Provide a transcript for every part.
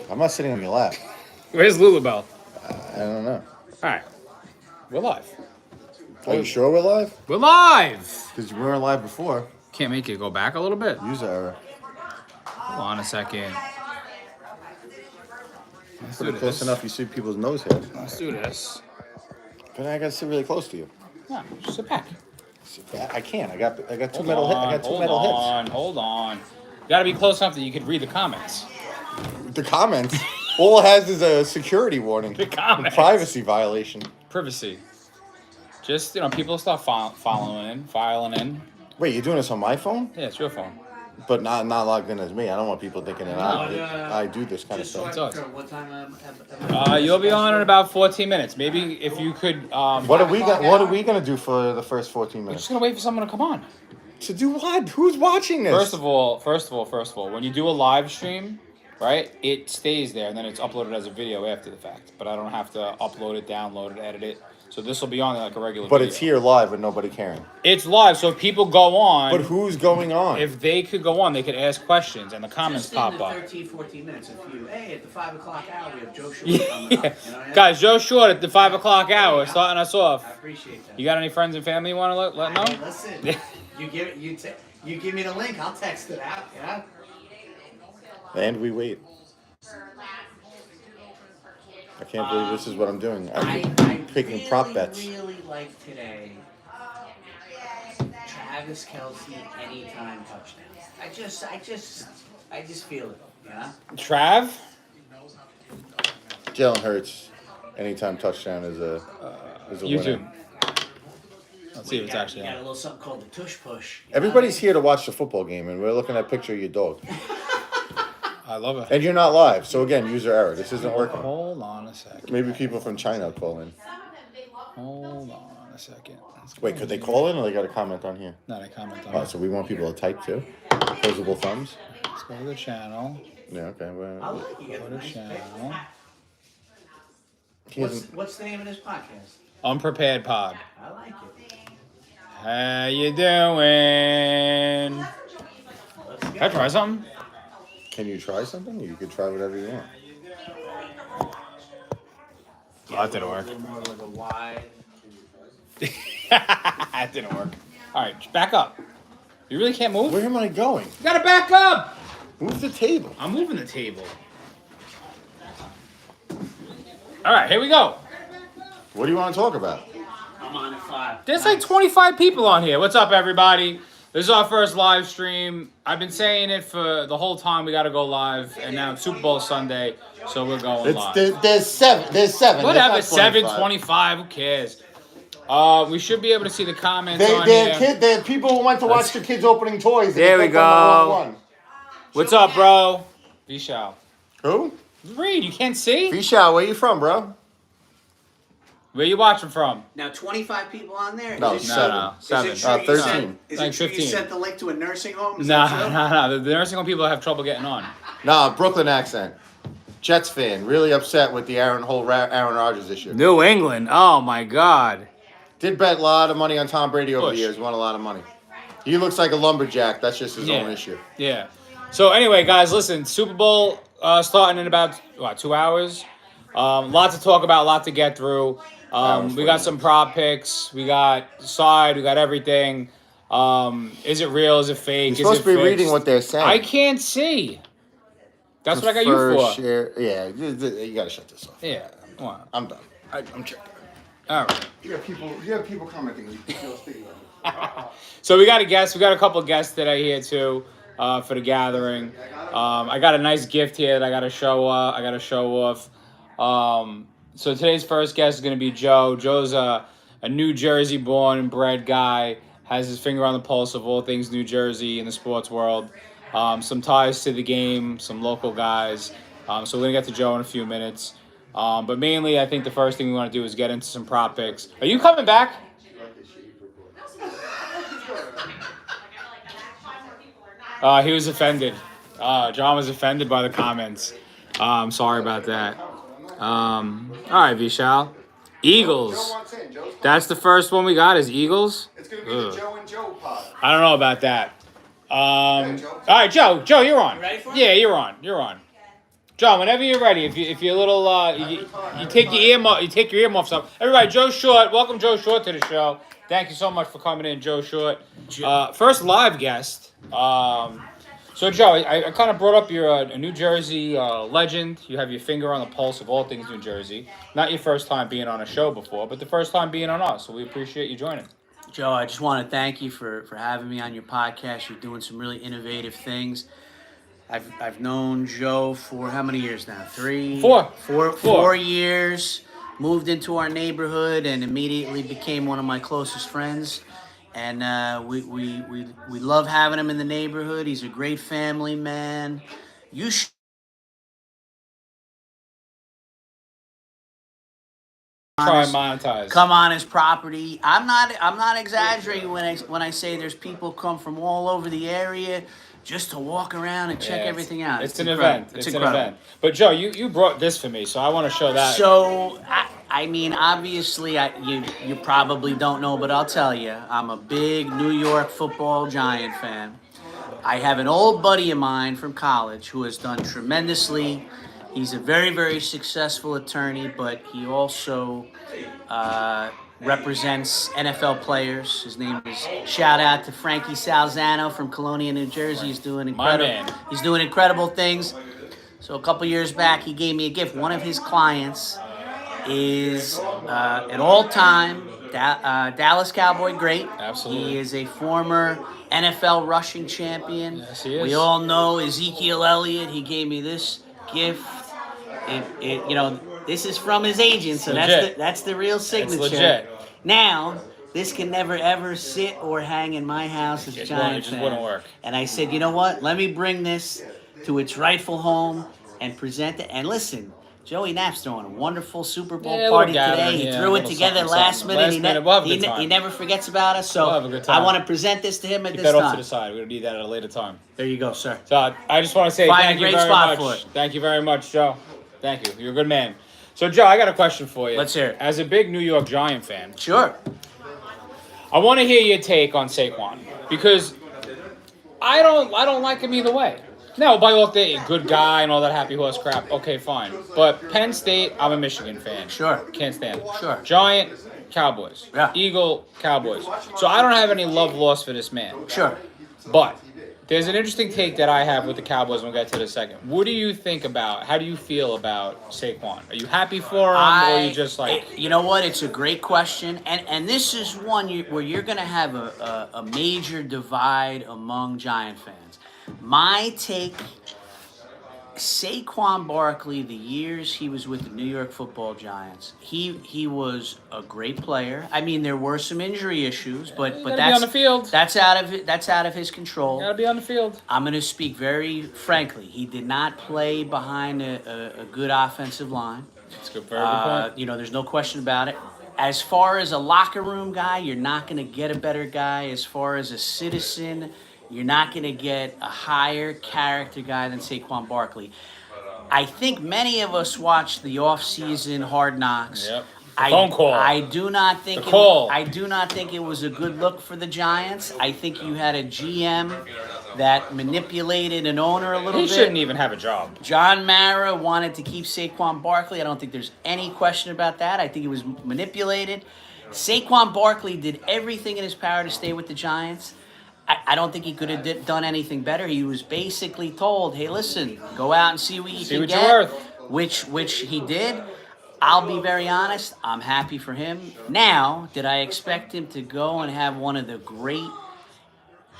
I'm not sitting on your lap. Where's Lulabelle? I don't know. All right, we're live. Are you sure we're live? We're live. Because we weren't live before. Can't make it go back a little bit. User error. Hold on a second. Let's Put do it close this. enough, you see people's nose hairs. Let's do this. But I gotta sit really close to you. Yeah, sit back. I can't. I got two Hold metal on, I got two hold metal on, hold on. You gotta be close enough that you could read the comments. hips. The comments. All it has is a security warning. The comments. Privacy violation. Privacy. Just, people start filing in. Wait, you're doing this on my phone? Yeah, it's your phone. But not logged in as me. I don't want people thinking that No, I do this kind of Just so stuff. I confirm, what time You'll be on in about 14 minutes. Maybe if you could. What are we gonna do for the first 14 We're just minutes? gonna wait for someone to come on. To do what? Who's watching this? First of all, when you do a live stream, right, it stays there and then it's uploaded as a video after the fact. But I don't have to upload it, download it, edit it. So this will be on there like a regular But video. it's here live with nobody caring. It's live, so if people go on. But who's going on? If they could go on, they could ask questions and the comments Just pop in the up. 13, 14 minutes, if you, hey, at the 5 o'clock hour, we have Joe Short Yeah. coming up. You know what I mean? Guys, Joe Short at the 5 o'clock hour starting us off. I appreciate that. You got any friends and family you want to let Hey, know? listen, you give me the link, I'll text it out, yeah? And we wait. I can't believe this is what I'm doing. I'm picking prop bets. I really like today Travis Kelce anytime touchdowns. I just feel it, yeah? Trav? Jalen Hurts, anytime touchdown is a YouTube. winner. Let's see if it's actually You got a on. little something called the tush push. Everybody's here to watch the football game, and we're looking at a picture of your dog. I love it. And you're not live, so again, user error. This isn't working. Hold on a second. Maybe people from China call in. Hold on a second. Wait, could they call in, or they got a comment on here? Not a comment on Oh, it. so we want people to type too? Opposable thumbs? Let's go to the channel. Yeah, okay. I Well, like you. Go Got to a nice channel. he hasn't- What's the name of this podcast? Unprepared Pod. I like it. How you doing? Let's go. Can I try something? Can you try something? You could try whatever you want. Oh, that didn't work. A little more like a wide. That didn't work. All right, back up. You really can't move? Where am I going? You gotta back up. Move the table. I'm moving the table. All right, here we go. What do you want to talk about? I'm on at 5. There's like 25 people on here. What's up, everybody? This is our first live stream. I've been saying it for the whole time. We got to go live, and now it's Super Bowl Sunday, so we're going live. There's seven. There's seven. Whatever, There's not 7:25. Who cares? We should be able to see the comments on They're here. they're people who went to watch the kids opening toys. and There they we clicked on the wrong go. one. What's up, bro? Vishal. Who? Reed, you can't see? Vishal, where you from, bro? Where you watching from? Now, 25 people on there? No, Is it seven. No, Is seven. it true you 13. sent- Is Like it true you 15. sent the link to a nursing home? Is Nah, that true? nah. The nursing home people have trouble getting on. Nah, Brooklyn accent. Jets fan, really upset with the Aaron Rodgers issue. New England. Oh my God. Did bet a lot of money on Tom Brady over the Push. years. Won a lot of money. He looks like a lumberjack. That's just his own issue. Yeah. So anyway, guys, listen. Super Bowl starting in about 2 hours. Lot to talk about. Lot to get through. We got some prop picks. We got side. We got everything. Is it real? Is it fake? You're supposed is to it be fixed? reading what they're saying. I can't see. That's what I got you for. Share. Yeah, you gotta shut this off. Yeah. Come on. I'm done. I'm checked. All right. You have people commenting. So we got a guest. We got a couple guests today here too for the gathering. I got a nice gift here that I got to show. I got to show off. So today's first guest is going to be Joe. Joe's a New Jersey born and bred guy. Has his finger on the pulse of all things New Jersey in the sports world. Some ties to the game. Some local guys. So we're gonna get to Joe in a few minutes. But mainly, I think the first thing we want to do is get into some prop picks. Are you coming back? He was offended. John was offended by the comments. Sorry about that. All right, Vishal. Eagles. That's the first one we got is Eagles. It's gonna be the Joe and Joe pod. I don't know about that. Joe. All right, Joe. Joe, you're on. You ready for it? Yeah, you're on. You're on. John, whenever you're ready, if you're a little, you take your earmuffs off. Everybody, Joe Short, welcome Joe Short to the show. Thank you so much for coming in, Joe Short. First live guest. So Joe, I kind of brought up you're a New Jersey legend. You have your finger on the pulse of all things New Jersey. Not your first time being on a show before, but the first time being on us. So we appreciate you joining. Joe, I just want to thank you for having me on your podcast. You're doing some really innovative things. I've known Joe for how many years now? Four years. Moved into our neighborhood and immediately became one of my closest friends. And we love having him in the neighborhood. He's a great family man. You should Try and monetize. come on his property. I'm not exaggerating when I say there's people come from all over the area just to walk around and check everything out. It's an event. It's incredible. an event. But Joe, you brought this for me, so I want to show that. So I mean, obviously, you probably don't know, but I'll tell you, I'm a big New York Football Giant fan. I have an old buddy of mine from college who has done tremendously. He's a very, very successful attorney, but he also represents NFL players. His name is, shout out to Frankie Salzano from Colonia, New Jersey. He's doing incredible things. So a couple years back, he gave me a gift. One of his clients is an all-time Dallas Cowboy great. Absolutely. He is a former NFL rushing champion. Yes, he is. We all know Ezekiel Elliott. He gave me this gift. This is from his agent, so that's the real signature. It's legit. Now, this can never ever sit or hang in my house as a Giant fan. It just wouldn't work. And I said, you know what? Let me bring this to its rightful home and present it. And listen, Joey Knapp's throwing a wonderful Super Bowl party today. He threw it together last minute. He never forgets about us. So I want to present this to him at Keep this that time. off to the side. We're going to need that at a later time. There you go, sir. So I just want to say Find thank a you great very spot much. for it. Thank you very much, Joe. Thank you. You're a good man. So, Joe, I got a question for you. Let's hear it. As a big New York Giant fan, Sure. I want to hear your take on Saquon because I don't like him either way. No, by all day, good guy and all that happy horse crap. Okay, fine. But Penn State, I'm a Michigan fan. Sure. Can't stand it. Sure. Giant, Cowboys. Yeah. Eagle, Cowboys. So I don't have any love lost for this man. Sure. But there's an interesting take that I have with the Cowboys. We'll get to the second. What do you think about? How do you feel about Saquon? Are you happy for him, or are you just like? You know what? It's a great question, and this is one where you're going to have a major divide among Giant fans. My take. Saquon Barkley, the years he was with the New York Football Giants, he was a great player. I mean, there were some injury issues, but be on the field. That's out of his control. Gotta be on the field. I'm going to speak very frankly. He did not play behind a good offensive line. That's a very good point. There's no question about it. As far as a locker room guy, you're not going to get a better guy. As far as a citizen, you're not going to get a higher character guy than Saquon Barkley. I think many of us watched the off-season Hard Knocks. Yep. Phone call. I do not think it was a good look for the Giants. I think you had a GM that manipulated an owner a little bit. He shouldn't even have a job. John Mara wanted to keep Saquon Barkley. I don't think there's any question about that. I think it was manipulated. Saquon Barkley did everything in his power to stay with the Giants. I don't think he could have done anything better. He was basically told, hey, listen, go out and see what you can get. You're worth. Which he did. I'll be very honest, I'm happy for him. Now, did I expect him to go and have one of the great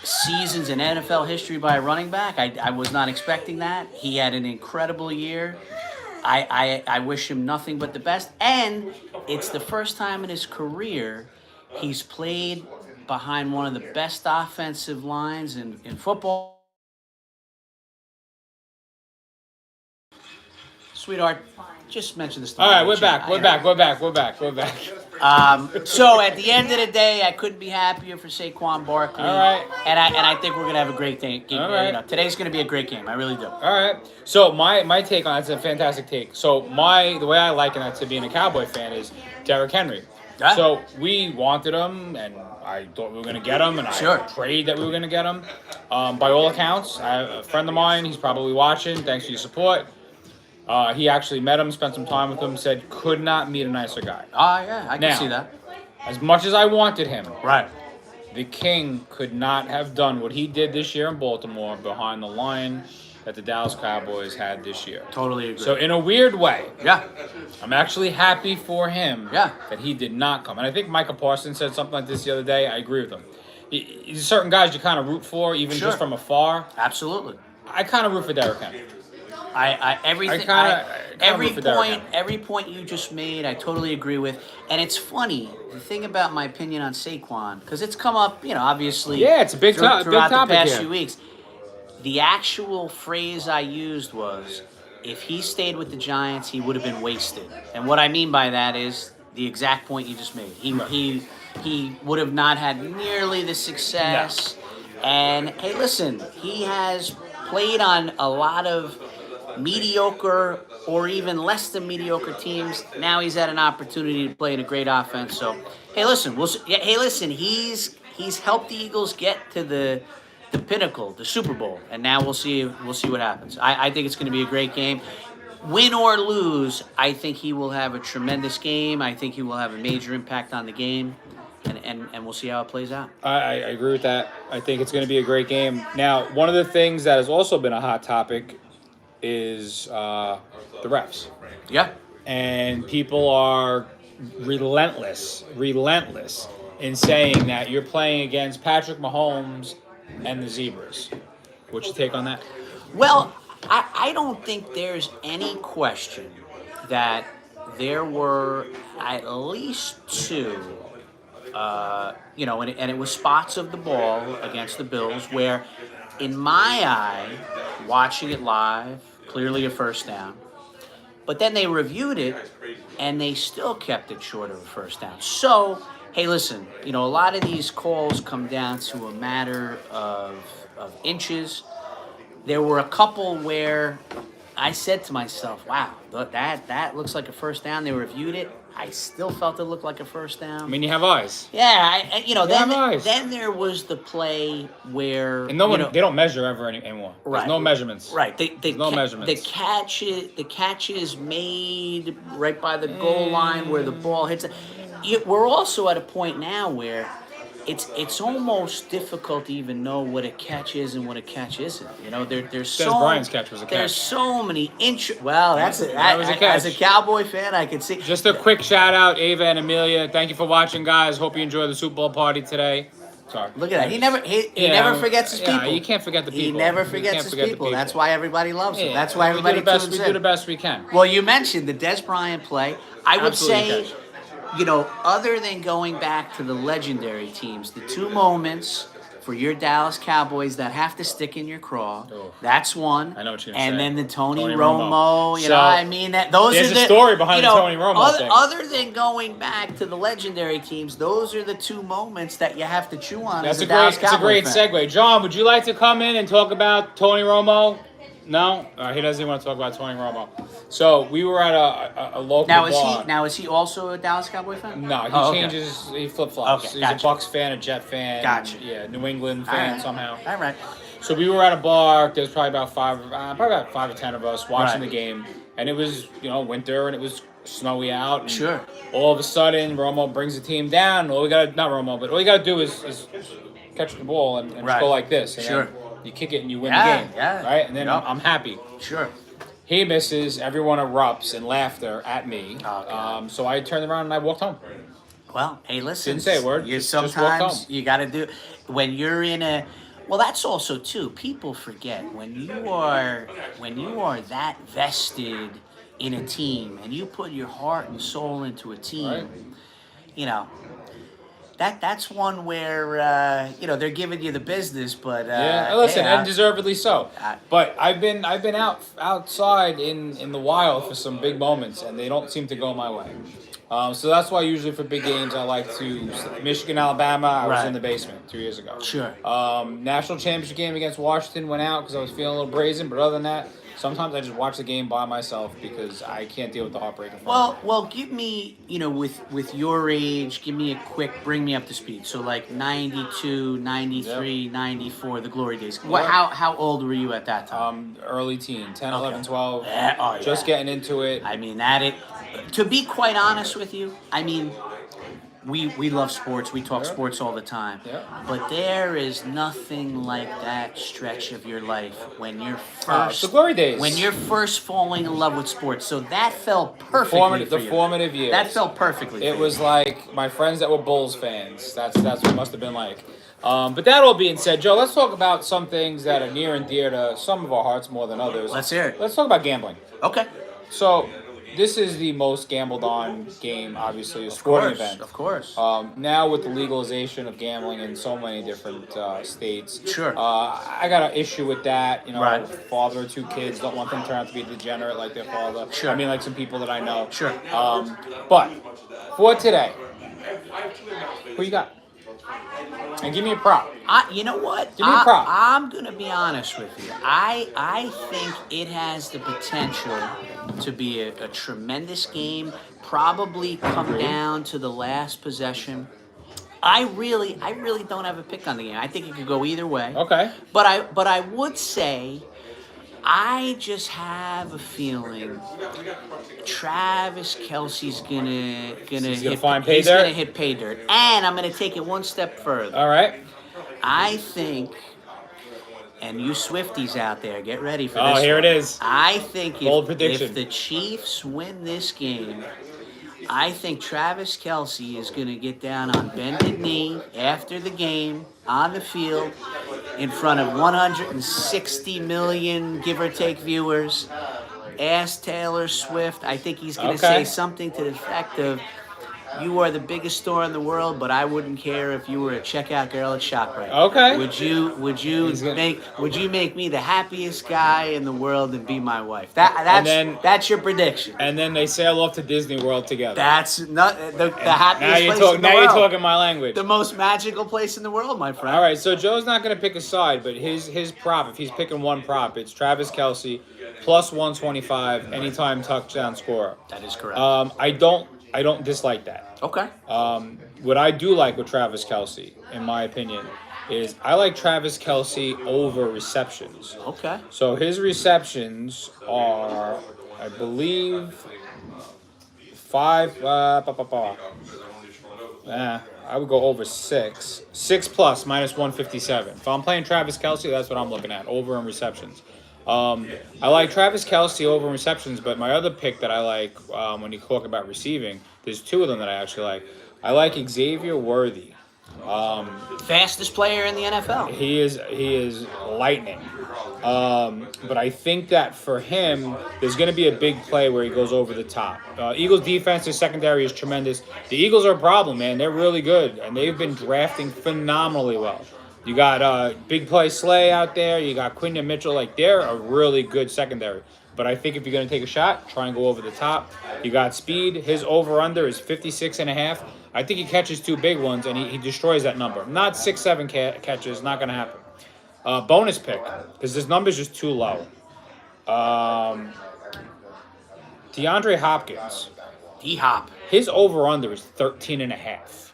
seasons in NFL history by a running back? I was not expecting that. He had an incredible year. I wish him nothing but the best. And it's the first time in his career he's played behind one of the best offensive lines in football. Sweetheart, just mention this. All right, we're back. We're back. So at the end of the day, I couldn't be happier for Saquon Barkley. All right. And I think we're gonna have a great game. All right. Today's gonna be a great game. I really do. All right. So my take on that's a fantastic take. So the way I liken that to being a Cowboy fan is Derrick Henry. Yeah. So we wanted him, and I thought we were going to get him, and Sure. I prayed that we were going to get him. By all accounts, I have a friend of mine, he's probably watching. Thanks for your support. He actually met him, spent some time with him, said could not meet a nicer guy. Oh, yeah, I can Now, see that. As much as I wanted him, Right. the King could not have done what he did this year in Baltimore behind the line that the Dallas Cowboys had this year. Totally agree. So in a weird way, yeah. I'm actually happy for him Yeah. that he did not come. And I think Micah Parsons said something like this the other day. I agree with him. There's certain guys you kind of root for, even Sure. just from afar. Absolutely. I kind of root for Derrick Henry. Every point you just made, I totally agree with. And it's funny, the thing about my opinion on Saquon, because it's come up, obviously. Yeah, it's a big throughout big the topic past here. few weeks. The actual phrase I used was, if he stayed with the Giants, he would have been wasted. And what I mean by that is the exact point you just made. He would have not had nearly the success. And hey, listen, he has played on a lot of mediocre or even less than mediocre teams. Now he's had an opportunity to play in a great offense. So, hey, listen, he's helped the Eagles get to the pinnacle, the Super Bowl, and now we'll see what happens. I think it's going to be a great game. Win or lose, I think he will have a tremendous game. I think he will have a major impact on the game, and we'll see how it plays out. I agree with that. I think it's going to be a great game. Now, one of the things that has also been a hot topic is the refs. Yeah. And people are relentless in saying that you're playing against Patrick Mahomes and the Zebras. What's your take on that? Well, I don't think there's any question that there were at least two, and it was spots of the ball against the Bills where, in my eye, watching it live, clearly a first down. But then they reviewed it, and they still kept it short of a first down. So, hey, listen, a lot of these calls come down to a matter of inches. There were a couple where I said to myself, wow, that looks like a first down. They reviewed it. I still felt it looked like a first down. I mean, you have eyes. Yeah, eyes. then there was the play where And they don't measure ever anymore. There's Right. no measurements. Right. No measurements. The catch is made right by the goal line where the ball hits it. We're also at a point now where it's almost difficult to even know what a catch is and what a catch isn't. There's so Bryant's catch was a catch. There's so many Well, that's it. That was a catch. As a Cowboy fan, I can see. Just a quick shout out, Ava and Amelia. Thank you for watching, guys. Hope you enjoy the Super Bowl party today. Sorry. Look at that. He never forgets his people. You can't forget the people. He never You forgets can't his forget the people. That's why everybody loves him. Yeah, That's why everybody we do tunes in. the best we can. Well, you mentioned the Des Bryant play. I would Absolutely say, other than going back to the legendary teams, the two moments for your Dallas Cowboys that have to stick in your craw, Oh. that's one. I know what you're gonna And say. then the Tony Tony Romo. Romo. Those There's are a the story behind the Tony Romo thing. Other than going back to the legendary teams, those are the two moments that you have to chew on. That's as a Dallas great Cowboy fan. segue. John, would you like to come in and talk about Tony Romo? No? He doesn't even want to talk about Tony Romo. So we were at a local bar. Now is he also a Dallas Cowboy fan? No, he Oh, okay. changes. He flip flops. Okay, He's gotcha. a Bucks fan, a Jet fan. Gotcha. Yeah, New England All fan right. somehow. All right. So we were at a bar. There's probably about five or 10 of us watching Right. the game, and it was winter and it was snowy out. And Sure. All of a sudden, Romo brings the team down. All you gotta do is catch the ball and just Right. go like this. And Sure. then you kick it and you win Yeah, the game. yeah. Right. And then Yep. I'm happy. Sure. He misses. Everyone erupts in laughter at me. Oh, God. So I turned around and I walked home. Well, hey, listen. Didn't say a word, You just walked sometimes home. you got to do when you're in a. Well, that's also too. People forget when you are that vested in a team and you put your heart and soul into a team. Right. That's one where they're giving you the business, but Yeah, listen, hey, and deservedly so. I- But I've been outside in the wild for some big moments, and they don't seem to go my way. So that's why usually for big games I like to Michigan, Alabama. I was Right. in the basement 2 years ago. Sure. National championship game against Washington went out because I was feeling a little brazen, but other than that, Sometimes I just watch the game by myself because I can't deal with the heartbreak. In front of me. Well, give me, with your age, give me a quick, bring me up to speed. So like 92, 93, 94, the glory days. What, Yeah. how old were you at that time? Early teen, 10, Okay. 11, 12. Yeah, Just getting into it. I mean, to be quite honest with you, I mean, we love sports. We talk Yeah. sports all the time. Yeah. But there is nothing like that stretch of your life when you're It's first the glory days. when you're first falling in love with sports. So that fell perfectly formative, for the you. formative years. That fell perfectly. It for was you. like my friends that were Bulls fans. That's what it must have been like. But that all being said, Joe, let's talk about some things that are near and dear to some of our hearts more than others. Let's hear it. Let's talk about gambling. Okay. So, this is the most gambled on game, obviously, a sporting event. Of course. Now with the legalization of gambling in so many different states, Sure. I got an issue with that. Right. Father of 2 kids, don't want them to turn out to be degenerate like their father. Sure. I mean, like some people that I know. Sure. But for today, who you got? And give me a prop. You know what? Give me a prop. I'm gonna be honest with you. I think it has the potential to be a tremendous game. Probably come down to the last possession. I really don't have a pick on the game. I think it could go either way. Okay. But I would say, I just have a feeling Travis Kelsey's gonna find pay he's dirt? gonna hit pay dirt, and I'm gonna take it one step further. All right. I think, and you Swifties out there, get ready for Oh, this. here one. it is. I think Bold if prediction. the Chiefs win this game, I think Travis Kelsey is going to get down on bended knee after the game on the field in front of 160 million, give or take, viewers. Ask Taylor Swift. I think he's going to Okay. say something to the effect of, "You are the biggest store in the world, but I wouldn't care if you were a checkout girl at ShopRite." Okay. Would you He's gonna- make me the happiest guy in the world and be my wife? That's your prediction. And then they sail off to Disney World together. That's not the happiest now you're place in the now world. you're talking my language. The most magical place in the world, my friend. All right, so Joe's not going to pick a side, but his prop, if he's picking one prop, it's Travis Kelsey plus 125 anytime touchdown scorer. That is correct. I don't dislike that. Okay. What I do like with Travis Kelsey, in my opinion, is I like Travis Kelsey over receptions. Okay. So his receptions are, I believe, 5. I would go over 6. 6 plus minus 157. If I'm playing Travis Kelsey, that's what I'm looking at, over in receptions. I like Travis Kelsey over in receptions, but my other pick that I like when you talk about receiving, there's 2 of them that I actually like. I like Xavier Worthy. Fastest player in the NFL. He is lightning. But I think that for him, there's going to be a big play where he goes over the top. Eagles defense, their secondary is tremendous. The Eagles are a problem, man. They're really good, and they've been drafting phenomenally well. You got big play Slay out there. You got Quinton Mitchell. Like, they're a really good secondary. But I think if you're going to take a shot, try and go over the top. You got speed. His over-under is 56.5. I think he catches 2 big ones, and he destroys that number. Not 6-7 catches. Not going to happen. Bonus pick, because this number is just too low. DeAndre Hopkins. D-Hop. His over-under is 13.5.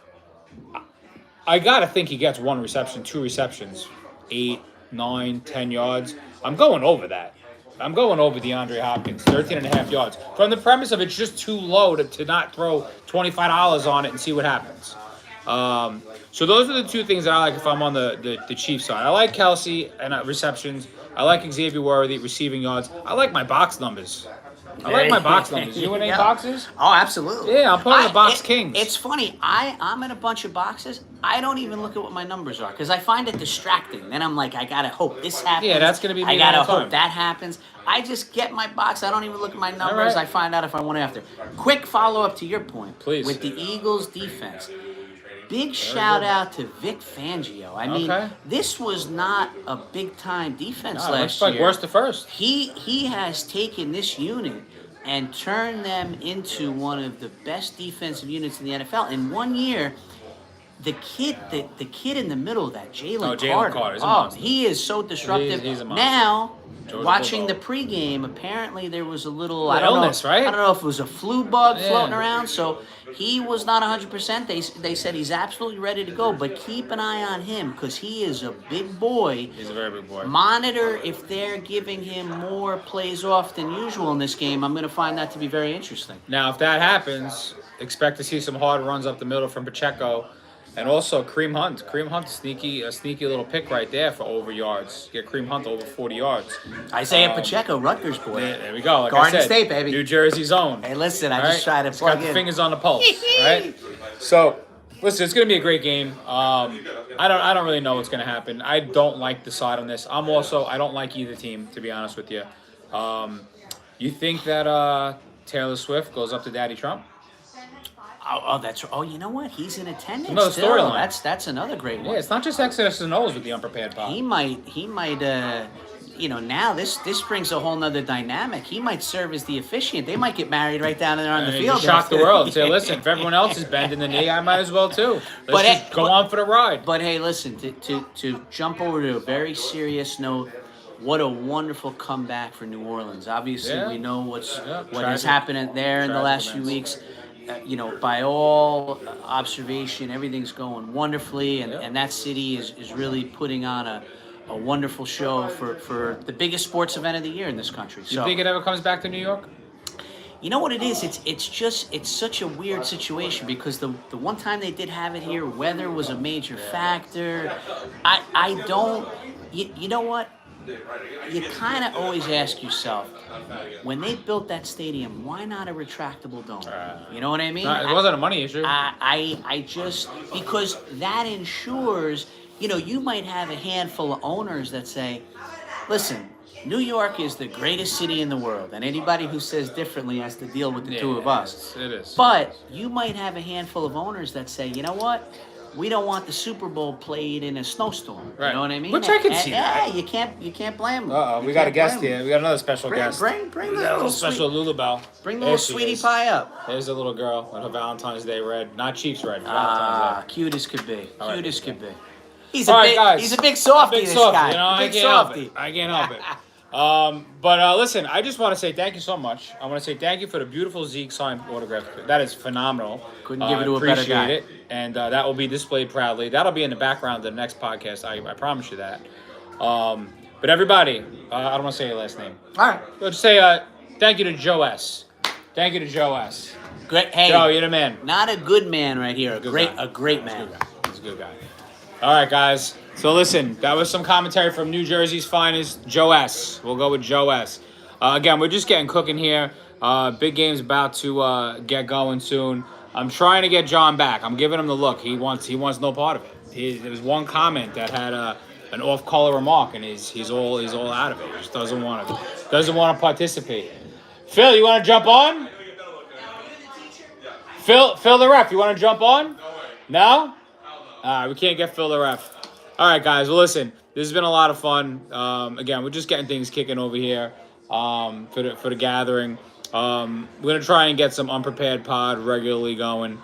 I got to think he gets 1 reception, 2 receptions, 8, 9, 10 yards. I'm going over that. I'm going over DeAndre Hopkins, 13.5 yards. From the premise of it's just too low to not throw $25 on it and see what happens. So those are the 2 things that I like if I'm on the Chiefs side. I like Kelsey and receptions. I like Xavier Worthy receiving yards. I like my box numbers. I like my box numbers. You in any Yeah. boxes? Oh, absolutely. Yeah, I'm putting the box kings. It's funny. I'm in a bunch of boxes. I don't even look at what my numbers are because I find it distracting. Then I'm like, I gotta hope this happens. Yeah, that's gonna be me I gotta all the time. hope that happens. I just get my box. I don't even look at my numbers. right. I find out if I want after. Quick follow up to your point. Please. With the Eagles defense. Big shout out to Vic Fangio. I mean, Okay. this was not a big time defense No, last looks like year. worst to first. He has taken this unit and turned them into one of the best defensive units in the NFL. In 1 year, the kid in the middle, that Jalen Jalen Carter. Carter, he's a monster. He is so disruptive. He's a monster. Now, Georgia watching the Bulldog. pregame, apparently there was a little illness, right? I don't know if it was a flu bug Yeah. floating around. So he was not 100%. They said he's absolutely ready to go, but keep an eye on him because he is a big boy. He's a very big boy. Monitor if they're giving him more plays off than usual in this game. I'm going to find that to be very interesting. Now, if that happens, expect to see some hard runs up the middle from Pacheco. And also Kareem Hunt. Kareem Hunt, a sneaky little pick right there for over yards. Get Kareem Hunt over 40 yards. Isaiah Pacheco, Rutgers boy. There we go. Like Garden I said, State, baby. New Jersey's own. Hey, listen, I All just right? try to It's plug got the in. fingers on the pulse, right? So, listen, it's going to be a great game. I don't really know what's going to happen. I don't like the side on this. I don't like either team, to be honest with you. You think that Taylor Swift goes up to Daddy Trump? Oh, that's. Oh, you know what? He's in attendance. Another still. storyline. That's another great one. Yeah, it's not just X's and O's with the unprepared pod. He might. Now this brings a whole nother dynamic. He might serve as the officiant. They might get married right down there on the field. Shock the world. Say, listen, if everyone else is bending the knee, I might as well too. Let's go on for the ride. But hey, listen. To jump over to a very serious note. What a wonderful comeback for New Orleans. Obviously, Yeah. we know what has Tragic. happened there in the Tragic last few events. weeks. By all observation, everything's going wonderfully, and that city is really putting on a wonderful show for the biggest sports event of the year in this country. You So, think it ever comes back to New York? you know what it is? It's such a weird situation because the one time they did have it here, weather was a major factor. I don't. You know what? You kind of always ask yourself, when they built that stadium, why not a retractable dome? You know what I mean? It wasn't a money issue. I just, because that ensures, you might have a handful of owners that say, listen, New York is the greatest city in the world, and anybody who says differently has to deal with the two of us. It is. But you might have a handful of owners that say, you know what? We don't want the Super Bowl played in a snowstorm. Right. You know what I mean? Which I can And- see Yeah, that. you can't blame them. Uh-oh, we got a guest here. We got another special guest. Bring the A little little special Lulabelle. Bring the There little she sweetie is. pie up. There's a little girl with her Valentine's Day red. Not Chiefs red. Valentine's Day. Cute as could be. All right. Cute as could be. He's All a right, big, guys. he's a big softie. Big This softy, guy. you know, I Big can't help softie. it. I can't help it. But listen, I just want to say thank you so much. I want to say thank you for the beautiful Zeke signed autograph. That is phenomenal. Couldn't give it to a better guy. Appreciate it. And that will be displayed proudly. That'll be in the background of the next podcast. I promise you that. But everybody, I don't want to say your last name. All right. Let's say thank you to Joe S. Thank you to Joe S. Great. Hey, Joe, you're the man. not a good man right here. Good A guy. great man. He's a good guy. All right, guys. So listen, that was some commentary from New Jersey's finest, Joe S. We'll go with Joe S. Again, we're just getting cooking here. Big game's about to get going soon. I'm trying to get John back. I'm giving him the look. He wants no part of it. There was one comment that had an off-color remark, and he's all out of it. He just doesn't want to participate. Phil, you want to jump on? Phil the ref, you want to jump on? No? All right, we can't get Phil the ref. All right, guys. Well, listen, this has been a lot of fun. Again, we're just getting things kicking over here for the gathering. We're gonna try and get some unprepared pod regularly going.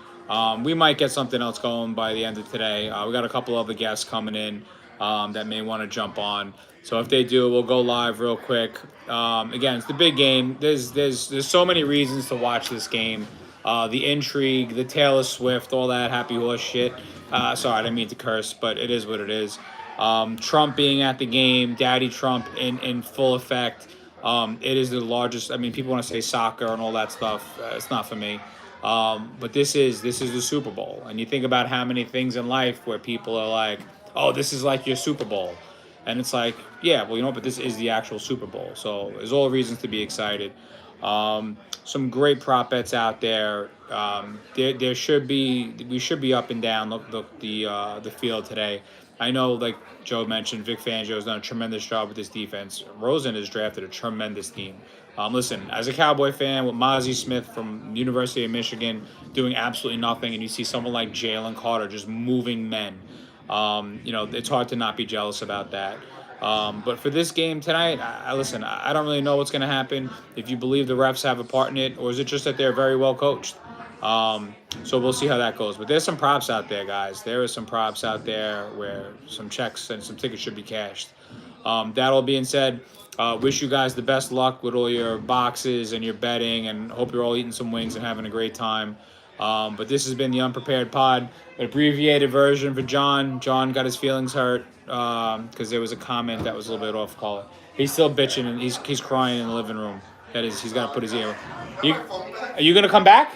We might get something else going by the end of today. We got a couple other guests coming in that may want to jump on. So if they do, we'll go live real quick. Again, it's the big game. There's so many reasons to watch this game. The intrigue, the Taylor Swift, all that happy horse shit. Sorry, I didn't mean to curse, but it is what it is. Trump being at the game, Daddy Trump in full effect. It is the largest. I mean, people want to say soccer and all that stuff. It's not for me. But this is the Super Bowl, and you think about how many things in life where people are like, "Oh, this is like your Super Bowl," and it's like, yeah, well, you know, but this is the actual Super Bowl. So there's all reasons to be excited. Some great prop bets out there. We should be up and down the field today. I know, like Joe mentioned, Vic Fangio has done a tremendous job with this defense. Rosen has drafted a tremendous team. Listen, as a Cowboy fan with Mozzie Smith from University of Michigan doing absolutely nothing, and you see someone like Jalen Carter just moving men, it's hard to not be jealous about that. But for this game tonight, I don't really know what's going to happen. If you believe the refs have a part in it, or is it just that they're very well coached? So we'll see how that goes. But there's some props out there, guys. There are some props out there where some checks and some tickets should be cashed. That all being said, wish you guys the best luck with all your boxes and your betting, and hope you're all eating some wings and having a great time. But this has been the Unprepared Pod, an abbreviated version for John. John got his feelings hurt because there was a comment that was a little bit off color. He's still bitching and he's crying in the living room. That is, he's got to put his ear. Are you gonna come back?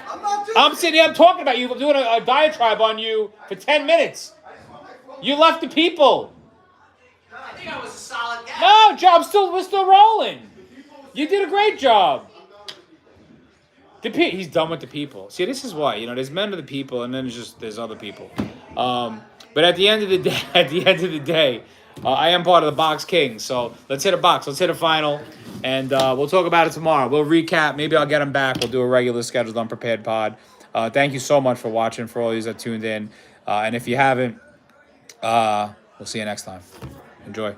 I'm sitting here. I'm talking about you. I'm doing a diatribe on you for 10 minutes. You left the people. I think I was a solid guy. No, Joe, we're still rolling. You did a great job. He's done with the people. See, this is why, there's men to the people, and then there's other people. But at the end of the day, I am part of the Box Kings. So let's hit a box. Let's hit a final, and we'll talk about it tomorrow. We'll recap. Maybe I'll get them back. We'll do a regular scheduled Unprepared Pod. Thank you so much for watching. For all of you that tuned in, and if you haven't, we'll see you next time. Enjoy.